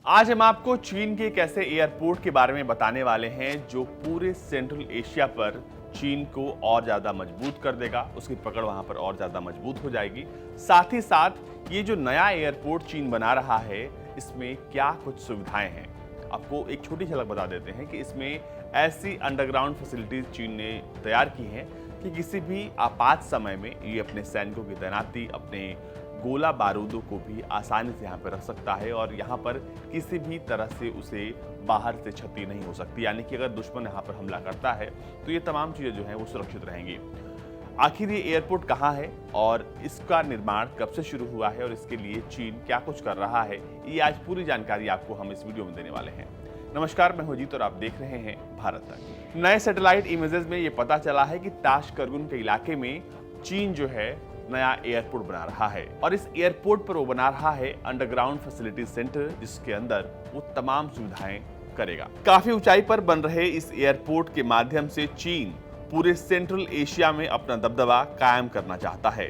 आज हम आपको चीन के एक ऐसे एयरपोर्ट के बारे में बताने वाले हैं जो पूरे सेंट्रल एशिया पर चीन को और ज्यादा मजबूत कर देगा। उसकी पकड़ वहां पर और ज्यादा मजबूत हो जाएगी। साथ ही साथ ये जो नया एयरपोर्ट चीन बना रहा है, इसमें क्या कुछ सुविधाएं हैं, आपको एक छोटी झलक बता देते हैं कि इसमें ऐसी अंडरग्राउंड फैसिलिटीज चीन ने तैयार की हैं कि किसी भी आपात समय में ये अपने सैनिकों की तैनाती, अपने गोला बारूदों को भी आसानी से यहाँ पर रख सकता है और यहाँ पर किसी भी तरह से उसे बाहर से क्षति नहीं हो सकती। यानी कि अगर दुश्मन यहाँ पर हमला करता है तो ये तमाम चीज़ें जो हैं वो सुरक्षित रहेंगी। आखिर ये एयरपोर्ट कहाँ है और इसका निर्माण कब से शुरू हुआ है और इसके लिए चीन क्या कुछ कर रहा है, ये आज पूरी जानकारी आपको हम इस वीडियो में देने वाले हैं। नमस्कार, मैं हूं जीत और आप देख रहे हैं भारत तक। नए सैटेलाइट इमेजेस में ये पता चला है कि ताशकरगुन के इलाके में चीन जो है नया एयरपोर्ट बना रहा है और इस एयरपोर्ट पर वो बना रहा है अंडरग्राउंड फैसिलिटी सेंटर, जिसके अंदर वो तमाम सुविधाएं करेगा। काफी ऊंचाई पर बन रहे इस एयरपोर्ट के माध्यम से चीन पूरे सेंट्रल एशिया में अपना दबदबा कायम करना चाहता है।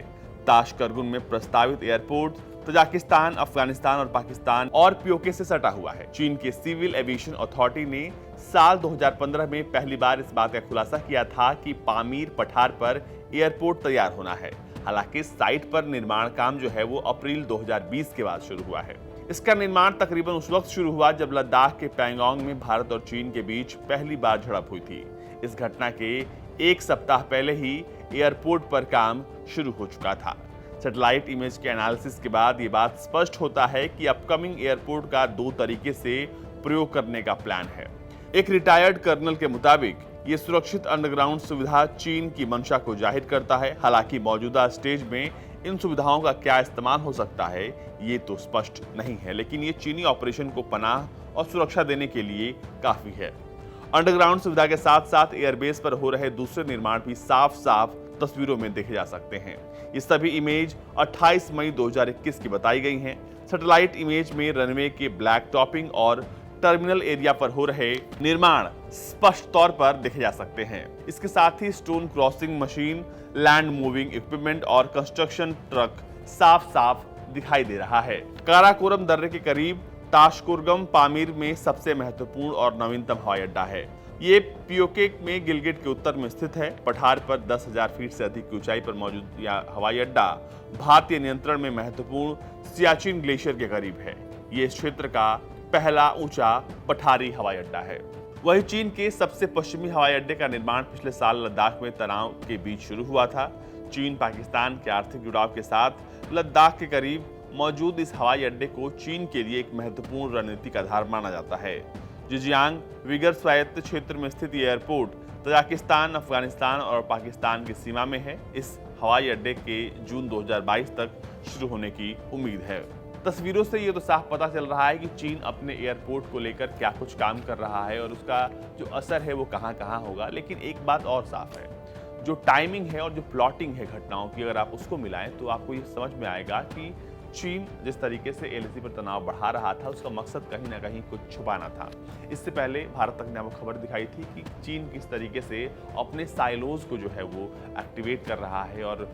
ताशकरगुन में प्रस्तावित एयरपोर्ट तजाकिस्तान, अफगानिस्तान और पाकिस्तान और पीओके से सटा हुआ है। चीन के सिविल एविएशन अथॉरिटी ने साल 2015 में पहली बार इस बात का खुलासा किया था कि पामीर पठार पर एयरपोर्ट तैयार होना है। हालांकि साइट पर निर्माण काम जो है वो अप्रैल 2020 के बाद शुरू हुआ है। इसका निर्माण तकरीबन उस वक्त शुरू हुआ जब लद्दाख के पैंगोंग में भारत और चीन के बीच पहली बार झड़प हुई थी। इस घटना के एक सप्ताह पहले ही एयरपोर्ट पर काम शुरू हो चुका था। सैटेलाइट इमेज के एनालिसिस के बाद ये बात स्पष्ट होता है कि अपकमिंग एयरपोर्ट का दो तरीके से प्रयोग करने का प्लान है। एक रिटायर्ड कर्नल के मुताबिक ये सुरक्षित अंडरग्राउंड सुविधा चीन की मंशा को जाहिर करता है। हालांकि मौजूदा स्टेज में इन सुविधाओं का क्या इस्तेमाल हो सकता है ये तो स्पष्ट नहीं है, लेकिन ये चीनी ऑपरेशन को पनाह और सुरक्षा देने के लिए काफी है। अंडरग्राउंड सुविधा के साथ साथ एयरबेस पर हो रहे दूसरे निर्माण भी साफ साफ तस्वीरों में देखे जा सकते हैं। ये सभी इमेज 28 मई 2021 की बताई गई हैं। सैटेलाइट इमेज में रनवे के ब्लैक टॉपिंग और टर्मिनल एरिया पर हो रहे निर्माण स्पष्ट तौर पर देखे जा सकते हैं। इसके साथ ही stone crushing machine, land moving equipment और कंस्ट्रक्शन ट्रक साफ साफ दिखाई दे रहा है। काराकोरम दर्रे के करीब ताशकुरगम पामीर में सबसे महत्वपूर्ण और नवीनतम हवाई अड्डा है। ये पीओके में गिलगिट के उत्तर में स्थित है। पठार पर 10,000 फीट से अधिक की ऊंचाई पर मौजूद यह हवाई अड्डा भारतीय नियंत्रण में महत्वपूर्ण सियाचिन ग्लेशियर के करीब है। ये इस क्षेत्र का पहला ऊंचा पठारी हवाई अड्डा है। वहीं चीन के सबसे पश्चिमी हवाई अड्डे का निर्माण पिछले साल लद्दाख में तनाव के बीच शुरू हुआ था। चीन पाकिस्तान के आर्थिक जुड़ाव के साथ लद्दाख के करीब मौजूद इस हवाई अड्डे को चीन के लिए एक महत्वपूर्ण रणनीतिक आधार माना जाता है। जिजियांग विगर स्वायत्त क्षेत्र में स्थित एयरपोर्ट तजाकिस्तान, अफगानिस्तान और पाकिस्तान की सीमा में है। इस हवाई अड्डे के जून 2022 तक शुरू होने की उम्मीद है। तस्वीरों से ये तो साफ पता चल रहा है कि चीन अपने एयरपोर्ट को लेकर क्या कुछ काम कर रहा है और उसका जो असर है वो कहाँ कहाँ होगा। लेकिन एक बात और साफ है, जो टाइमिंग है और जो प्लॉटिंग है घटनाओं की, अगर आप उसको मिलाएं तो आपको ये समझ में आएगा कि चीन जिस तरीके से एलएसी पर तनाव बढ़ा रहा था, उसका मकसद कहीं ना कहीं कुछ छुपाना था। इससे पहले भारत तक ने आपको खबर दिखाई थी कि चीन किस तरीके से अपने साइलोज को जो है वो एक्टिवेट कर रहा है और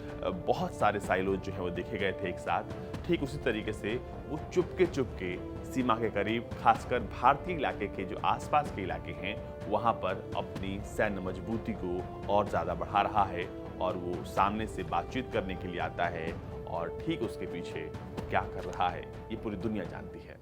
बहुत सारे साइलोज जो है वो देखे गए थे एक साथ। ठीक उसी तरीके से वो चुपके सीमा के करीब, खासकर भारतीय इलाके के जो आसपास के इलाके हैं, वहां पर अपनी सैन्य मजबूती को और ज्यादा बढ़ा रहा है और वो सामने से बातचीत करने के लिए आता है और ठीक उसके पीछे क्या कर रहा है ये पूरी दुनिया जानती है।